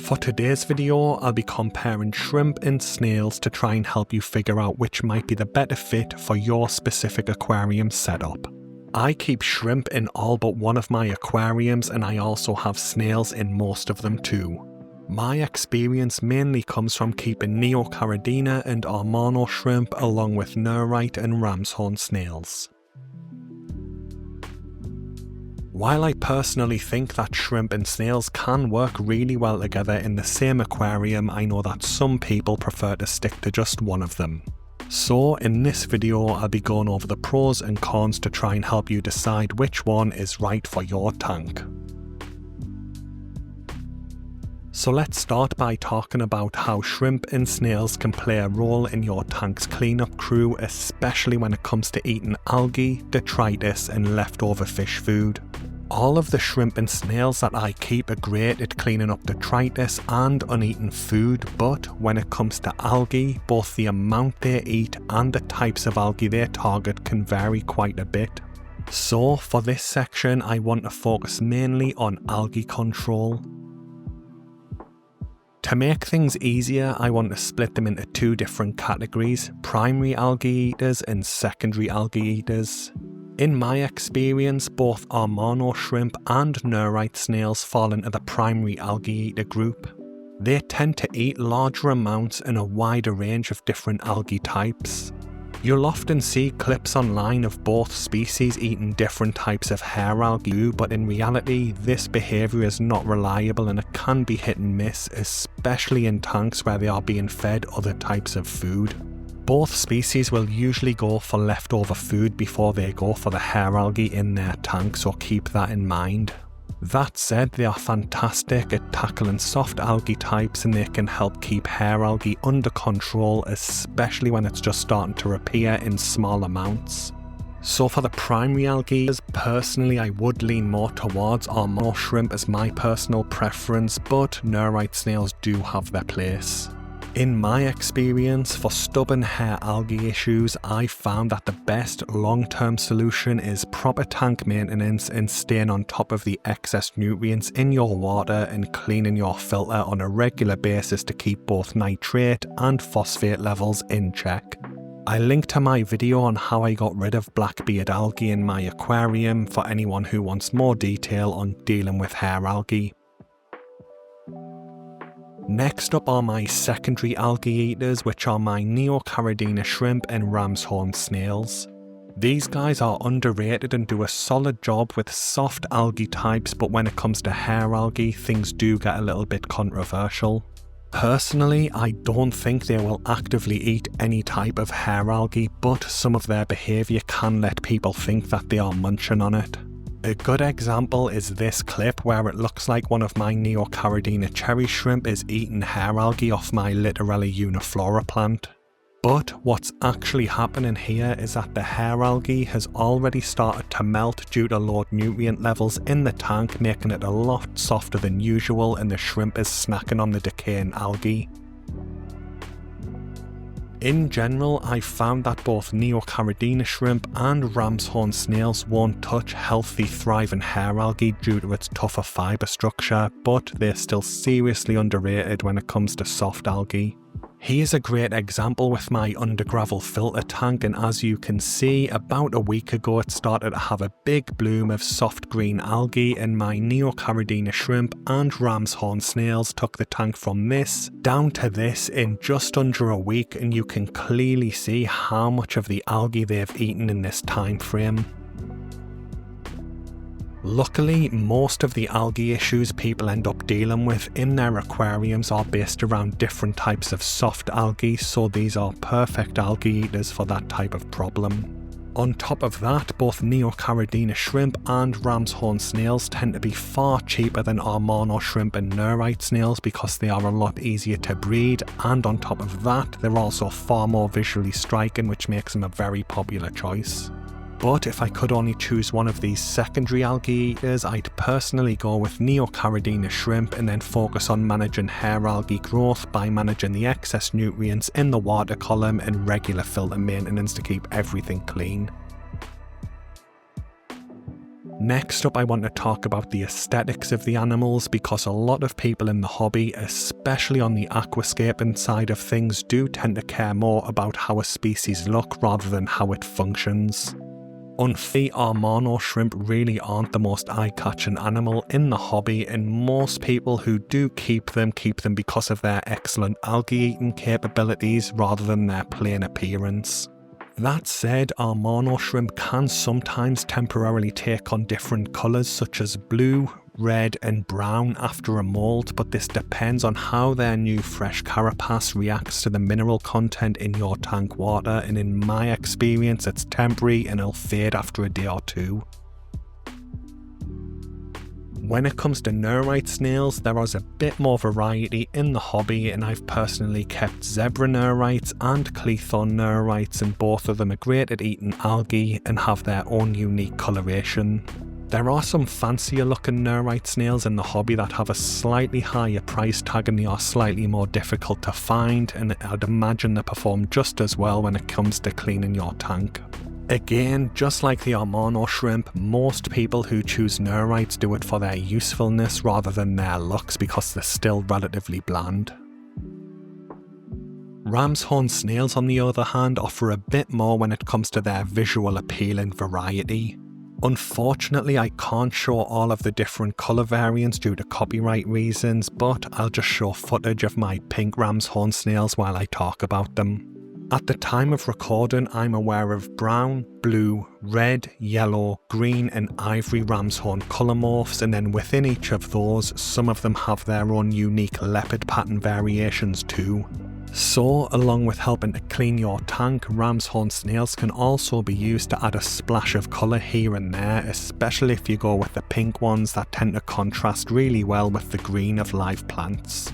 For today's video, I'll be comparing shrimp and snails to try and help you figure out which might be the better fit for your specific aquarium setup. I keep shrimp in all but one of my aquariums, and I also have snails in most of them too. My experience mainly comes from keeping Neocaridina and Amano shrimp along with nerite and ramshorn snails. While I personally think that shrimp and snails can work really well together in the same aquarium, I know that some people prefer to stick to just one of them. So in this video, I'll be going over the pros and cons to try and help you decide which one is right for your tank. So let's start by talking about how shrimp and snails can play a role in your tank's cleanup crew, especially when it comes to eating algae, detritus and leftover fish food. All of the shrimp and snails that I keep are great at cleaning up detritus and uneaten food, but when it comes to algae, both the amount they eat and the types of algae they target can vary quite a bit. So for this section, I want to focus mainly on algae control. To make things easier, I want to split them into two different categories: primary algae eaters and secondary algae eaters. In my experience, both Amano shrimp and nerite snails fall into the primary algae eater group. They tend to eat larger amounts in a wider range of different algae types. You'll often see clips online of both species eating different types of hair algae, but in reality, this behaviour is not reliable and it can be hit and miss, especially in tanks where they are being fed other types of food. Both species will usually go for leftover food before they go for the hair algae in their tank, so keep that in mind. That said, they are fantastic at tackling soft algae types and they can help keep hair algae under control, especially when it's just starting to appear in small amounts. So for the primary algae, personally I would lean more towards Amano shrimp as my personal preference, but nerite snails do have their place. In my experience, for stubborn hair algae issues, I found that the best long-term solution is proper tank maintenance and staying on top of the excess nutrients in your water and cleaning your filter on a regular basis to keep both nitrate and phosphate levels in check. I linked to my video on how I got rid of blackbeard algae in my aquarium for anyone who wants more detail on dealing with hair algae. Next up are my secondary algae eaters, which are my Neocaridina shrimp and ramshorn snails. These guys are underrated and do a solid job with soft algae types, but when it comes to hair algae, things do get a little bit controversial. Personally, I don't think they will actively eat any type of hair algae, but some of their behaviour can let people think that they are munching on it. A good example is this clip where it looks like one of my Neocaridina cherry shrimp is eating hair algae off my Literally Uniflora plant. But what's actually happening here is that the hair algae has already started to melt due to low nutrient levels in the tank, making it a lot softer than usual, and the shrimp is snacking on the decaying algae. In general, I've found that both Neocaridina shrimp and ramshorn snails won't touch healthy, thriving hair algae due to its tougher fibre structure, but they're still seriously underrated when it comes to soft algae. Here's a great example with my undergravel filter tank, and as you can see, about a week ago it started to have a big bloom of soft green algae, and my Neocaridina shrimp and ramshorn snails took the tank from this down to this in just under a week, and you can clearly see how much of the algae they've eaten in this time frame. Luckily, most of the algae issues people end up dealing with in their aquariums are based around different types of soft algae, so these are perfect algae eaters for that type of problem. On top of that, both Neocaridina shrimp and ramshorn snails tend to be far cheaper than Amano shrimp and nerite snails because they are a lot easier to breed, and on top of that, they're also far more visually striking, which makes them a very popular choice. But if I could only choose one of these secondary algae eaters, I'd personally go with Neocaridina shrimp and then focus on managing hair algae growth by managing the excess nutrients in the water column and regular filter maintenance to keep everything clean. Next up, I want to talk about the aesthetics of the animals, because a lot of people in the hobby, especially on the aquascaping side of things, do tend to care more about how a species look rather than how it functions. Unfortunately, Amano shrimp really aren't the most eye-catching animal in the hobby, and most people who do keep them because of their excellent algae-eating capabilities rather than their plain appearance. That said, Amano shrimp can sometimes temporarily take on different colours such as blue, red and brown after a moult, but this depends on how their new fresh carapace reacts to the mineral content in your tank water, and in my experience it's temporary and it'll fade after a day or two. When it comes to nerite snails, there is a bit more variety in the hobby, and I've personally kept zebra nerites and cleathorn nerites, and both of them are great at eating algae and have their own unique coloration. There are some fancier looking nerite snails in the hobby that have a slightly higher price tag and they are slightly more difficult to find, and I'd imagine they perform just as well when it comes to cleaning your tank. Again, just like the Amano shrimp, most people who choose nerites do it for their usefulness rather than their looks, because they're still relatively bland. Ramshorn snails, on the other hand, offer a bit more when it comes to their visual appeal and variety. Unfortunately, I can't show all of the different colour variants due to copyright reasons, but I'll just show footage of my pink ramshorn snails while I talk about them. At the time of recording, I'm aware of brown, blue, red, yellow, green and ivory ramshorn colour morphs, and then within each of those, some of them have their own unique leopard pattern variations too. So, along with helping to clean your tank, ramshorn snails can also be used to add a splash of colour here and there, especially if you go with the pink ones that tend to contrast really well with the green of live plants.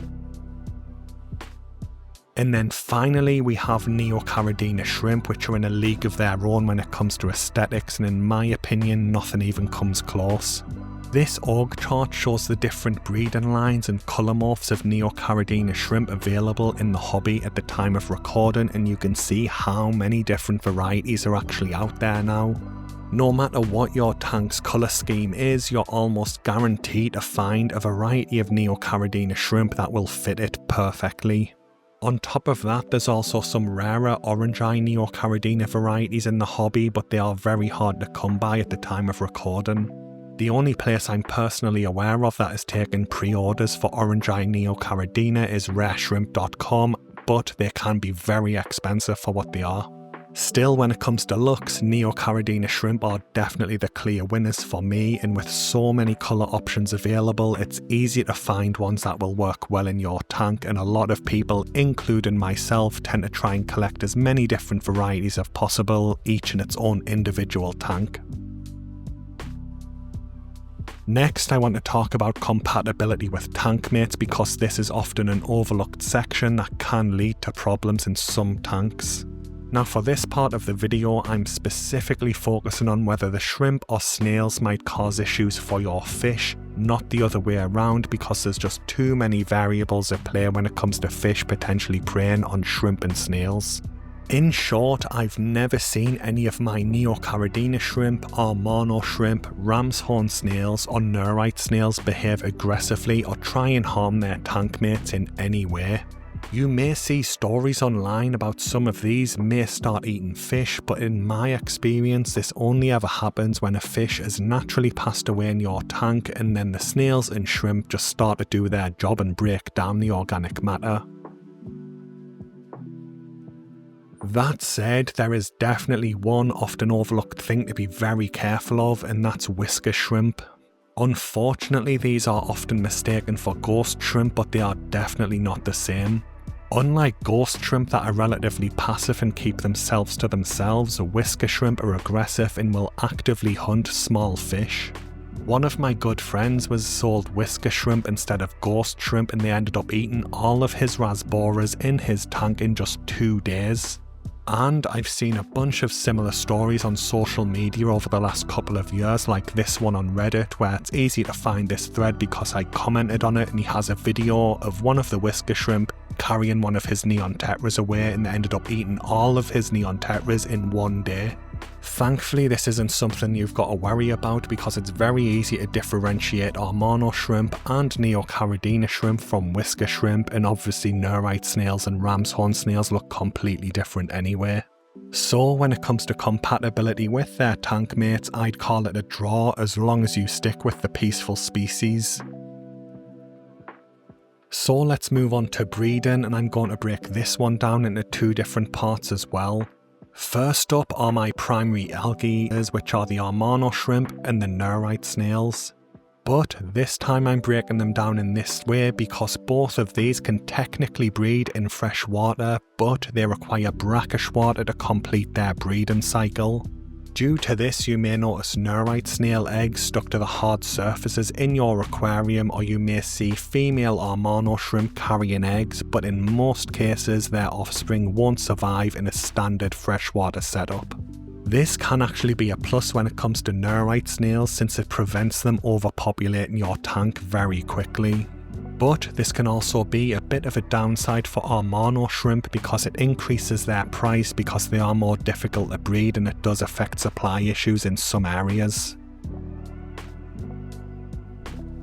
And then finally we have Neocaridina shrimp, which are in a league of their own when it comes to aesthetics, and in my opinion nothing even comes close. This org chart shows the different breeding lines and colour morphs of Neocaridina shrimp available in the hobby at the time of recording, and you can see how many different varieties are actually out there now. No matter what your tank's colour scheme is, you're almost guaranteed to find a variety of Neocaridina shrimp that will fit it perfectly. On top of that, there's also some rarer orange eye Neocaridina varieties in the hobby, but they are very hard to come by at the time of recording. The only place I'm personally aware of that is taking pre-orders for orange eye Neocaridina is rareshrimp.com, but they can be very expensive for what they are. Still, when it comes to looks, Neocaridina shrimp are definitely the clear winners for me, and with so many colour options available, it's easy to find ones that will work well in your tank, and a lot of people, including myself, tend to try and collect as many different varieties as possible, each in its own individual tank. Next, I want to talk about compatibility with tank mates, because this is often an overlooked section that can lead to problems in some tanks. Now for this part of the video, I'm specifically focusing on whether the shrimp or snails might cause issues for your fish, not the other way around, because there's just too many variables at play when it comes to fish potentially preying on shrimp and snails. In short, I've never seen any of my Neocaridina shrimp, Amano shrimp, ramshorn snails or nerite snails behave aggressively or try and harm their tank mates in any way. You may see stories online about some of these may start eating fish, but in my experience this only ever happens when a fish has naturally passed away in your tank, and then the snails and shrimp just start to do their job and break down the organic matter. That said, there is definitely one often overlooked thing to be very careful of, and that's whisker shrimp. Unfortunately, these are often mistaken for ghost shrimp, but they are definitely not the same. Unlike ghost shrimp that are relatively passive and keep themselves to themselves, whisker shrimp are aggressive and will actively hunt small fish. One of my good friends was sold whisker shrimp instead of ghost shrimp, and they ended up eating all of his rasboras in his tank in just 2 days. And I've seen a bunch of similar stories on social media over the last couple of years, like this one on Reddit, where it's easy to find this thread because I commented on it, and he has a video of one of the whisker shrimp carrying one of his neon tetras away, and they ended up eating all of his neon tetras in 1 day. Thankfully, this isn't something you've got to worry about because it's very easy to differentiate Amano shrimp and Neocaridina shrimp from whisker shrimp, and obviously nerite snails and ramshorn snails look completely different anyway. So when it comes to compatibility with their tank mates, I'd call it a draw as long as you stick with the peaceful species. So let's move on to breeding, and I'm going to break this one down into two different parts as well. First up are my primary algae eaters, which are the Amano shrimp and the nerite snails. But this time I'm breaking them down in this way because both of these can technically breed in fresh water, but they require brackish water to complete their breeding cycle. Due to this, you may notice nerite snail eggs stuck to the hard surfaces in your aquarium, or you may see female Amano shrimp carrying eggs, but in most cases their offspring won't survive in a standard freshwater setup. This can actually be a plus when it comes to nerite snails since it prevents them overpopulating your tank very quickly. But this can also be a bit of a downside for Amano shrimp because it increases their price because they are more difficult to breed, and it does affect supply issues in some areas.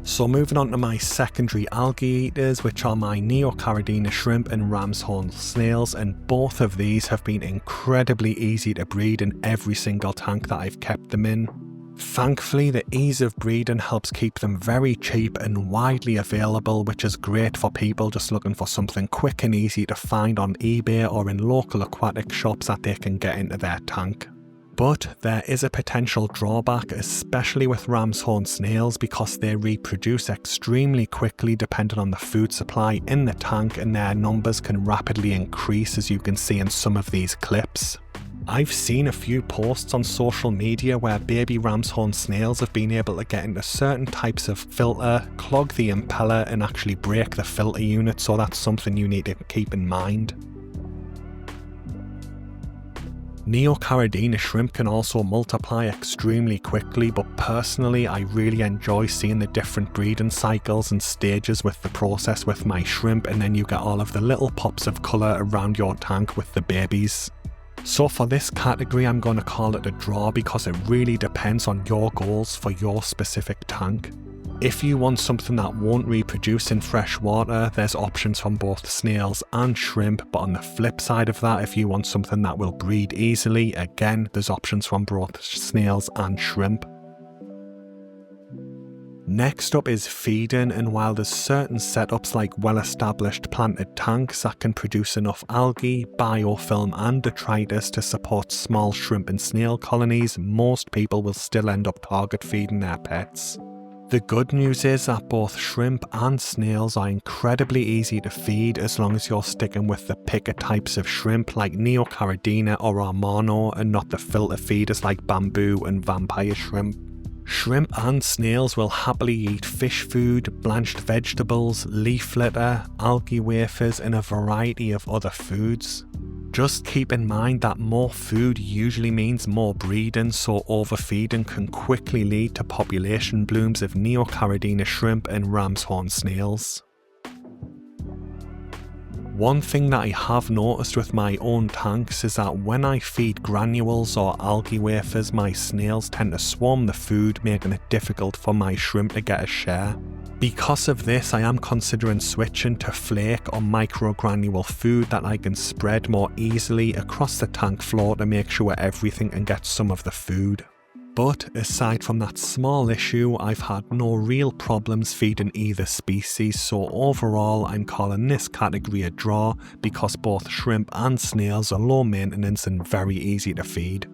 So moving on to my secondary algae eaters, which are my Neocaridina shrimp and ramshorn snails, and both of these have been incredibly easy to breed in every single tank that I've kept them in. Thankfully, the ease of breeding helps keep them very cheap and widely available, which is great for people just looking for something quick and easy to find on eBay or in local aquatic shops that they can get into their tank. But there is a potential drawback, especially with ramshorn snails, because they reproduce extremely quickly depending on the food supply in the tank, and their numbers can rapidly increase, as you can see in some of these clips. I've seen a few posts on social media where baby ramshorn snails have been able to get into certain types of filter, clog the impeller and actually break the filter unit, so that's something you need to keep in mind. Neocaridina shrimp can also multiply extremely quickly, but personally I really enjoy seeing the different breeding cycles and stages with the process with my shrimp, and then you get all of the little pops of colour around your tank with the babies. So for this category I'm going to call it a draw because it really depends on your goals for your specific tank. If you want something that won't reproduce in fresh water, there's options from both snails and shrimp, but on the flip side of that, if you want something that will breed easily, again there's options from both snails and shrimp. Next up is feeding, and while there's certain setups like well-established planted tanks that can produce enough algae, biofilm and detritus to support small shrimp and snail colonies, most people will still end up target feeding their pets. The good news is that both shrimp and snails are incredibly easy to feed as long as you're sticking with the picker types of shrimp like Neocaridina or Amano, and not the filter feeders like bamboo and vampire shrimp. Shrimp and snails will happily eat fish food, blanched vegetables, leaf litter, algae wafers and a variety of other foods. Just keep in mind that more food usually means more breeding, so overfeeding can quickly lead to population blooms of Neocaridina shrimp and ramshorn snails. One thing that I have noticed with my own tanks is that when I feed granules or algae wafers, my snails tend to swarm the food, making it difficult for my shrimp to get a share. Because of this, I am considering switching to flake or microgranule food that I can spread more easily across the tank floor to make sure everything can get some of the food. But aside from that small issue, I've had no real problems feeding either species, so overall I'm calling this category a draw because both shrimp and snails are low maintenance and very easy to feed.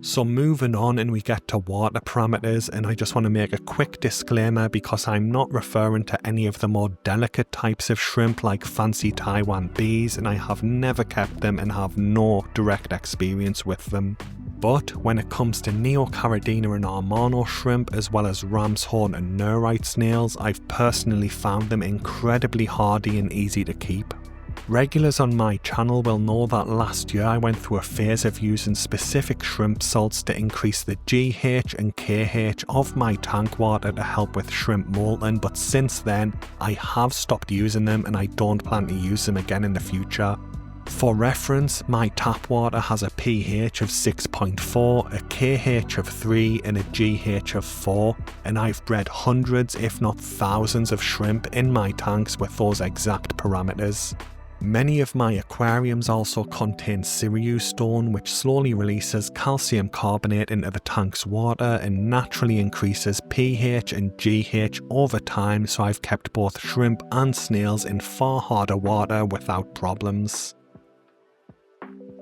So moving on, and we get to water parameters, and I just want to make a quick disclaimer because I'm not referring to any of the more delicate types of shrimp like fancy Taiwan bees, and I have never kept them and have no direct experience with them. But when it comes to Neocaridina and Amano shrimp, as well as ramshorn and nerite snails, I've personally found them incredibly hardy and easy to keep. Regulars on my channel will know that last year I went through a phase of using specific shrimp salts to increase the GH and KH of my tank water to help with shrimp molting, but since then I have stopped using them and I don't plan to use them again in the future. For reference, my tap water has a pH of 6.4, a KH of 3 and a GH of 4, and I've bred hundreds if not thousands of shrimp in my tanks with those exact parameters. Many of my aquariums also contain Sirius stone, which slowly releases calcium carbonate into the tank's water and naturally increases pH and GH over time, so I've kept both shrimp and snails in far harder water without problems.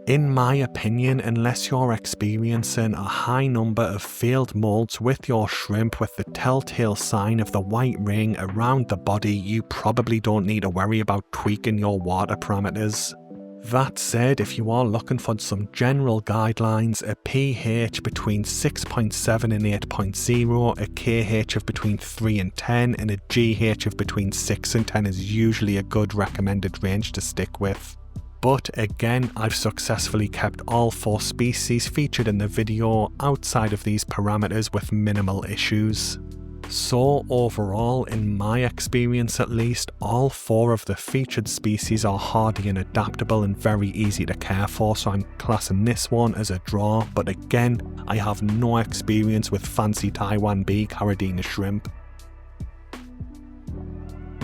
In my opinion, unless you're experiencing a high number of failed molts with your shrimp with the telltale sign of the white ring around the body, you probably don't need to worry about tweaking your water parameters. That said, if you are looking for some general guidelines, a pH between 6.7 and 8.0, a KH of between 3 and 10, and a GH of between 6 and 10 is usually a good recommended range to stick with. But again, I've successfully kept all 4 species featured in the video outside of these parameters with minimal issues. So overall, in my experience at least, all 4 of the featured species are hardy and adaptable and very easy to care for, so I'm classing this one as a draw, but again, I have no experience with fancy Taiwan bee Caridina shrimp.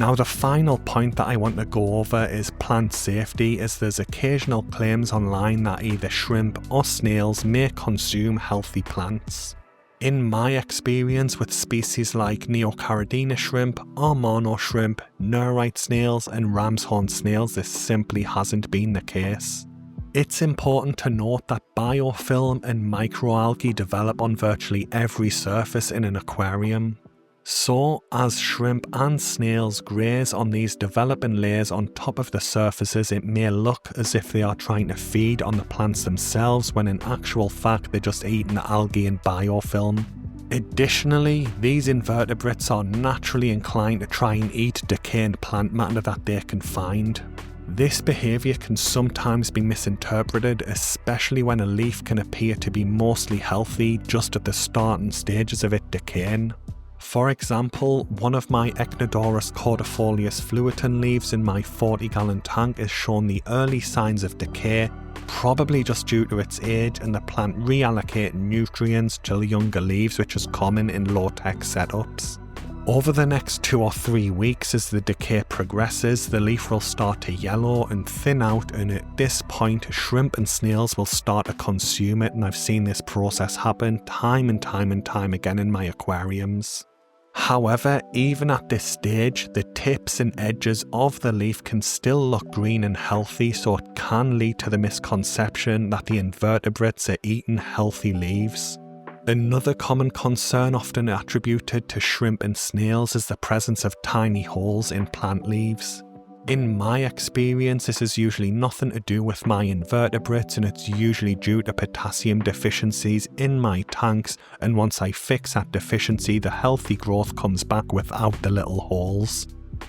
Now the final point that I want to go over is plant safety, as there's occasional claims online that either shrimp or snails may consume healthy plants. In my experience with species like Neocaridina shrimp, Amano shrimp, nerite snails and ramshorn snails, this simply hasn't been the case. It's important to note that biofilm and microalgae develop on virtually every surface in an aquarium. So, as shrimp and snails graze on these developing layers on top of the surfaces, it may look as if they are trying to feed on the plants themselves, when in actual fact they're just eating the algae and biofilm. Additionally, these invertebrates are naturally inclined to try and eat decaying plant matter that they can find. This behaviour can sometimes be misinterpreted, especially when a leaf can appear to be mostly healthy just at the starting stages of it decaying. For example, one of my Echinodorus cordifolius fluitan leaves in my 40-gallon tank has shown the early signs of decay, probably just due to its age and the plant reallocating nutrients to the younger leaves, which is common in low-tech setups. Over the next 2 or 3 weeks, as the decay progresses, the leaf will start to yellow and thin out, and at this point shrimp and snails will start to consume it, and I've seen this process happen time and time again in my aquariums. However, even at this stage, the tips and edges of the leaf can still look green and healthy, so it can lead to the misconception that the invertebrates are eating healthy leaves. Another common concern often attributed to shrimp and snails is the presence of tiny holes in plant leaves. In my experience, this is usually nothing to do with my invertebrates, and it's usually due to potassium deficiencies in my tanks, and once I fix that deficiency, the healthy growth comes back without the little holes.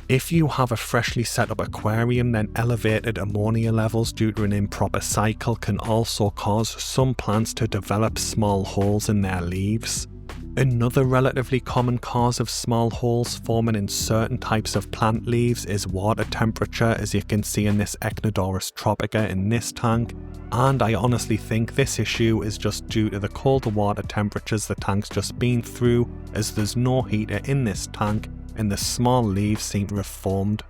If you have a freshly set up aquarium, then elevated ammonia levels due to an improper cycle can also cause some plants to develop small holes in their leaves. Another relatively common cause of small holes forming in certain types of plant leaves is water temperature, as you can see in this Echinodorus tropica in this tank, and I honestly think this issue is just due to the colder water temperatures the tank's just been through, as there's no heater in this tank and the small leaves seem to have formed.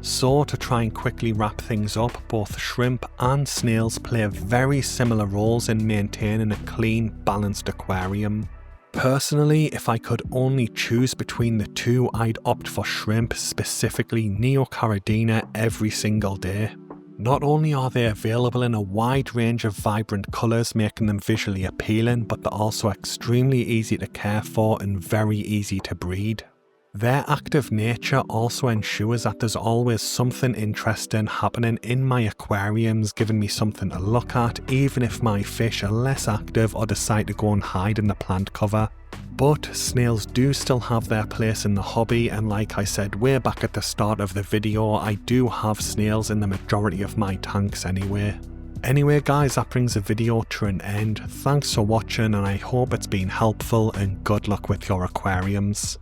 So, to try and quickly wrap things up, both shrimp and snails play very similar roles in maintaining a clean, balanced aquarium. Personally, if I could only choose between the two, I'd opt for shrimp, specifically Neocaridina, every single day. Not only are they available in a wide range of vibrant colours, making them visually appealing, but they're also extremely easy to care for and very easy to breed. Their active nature also ensures that there's always something interesting happening in my aquariums, giving me something to look at, even if my fish are less active or decide to go and hide in the plant cover. But snails do still have their place in the hobby, and like I said way back at the start of the video, I do have snails in the majority of my tanks anyway. Anyway guys, that brings the video to an end. Thanks for watching, and I hope it's been helpful, and good luck with your aquariums.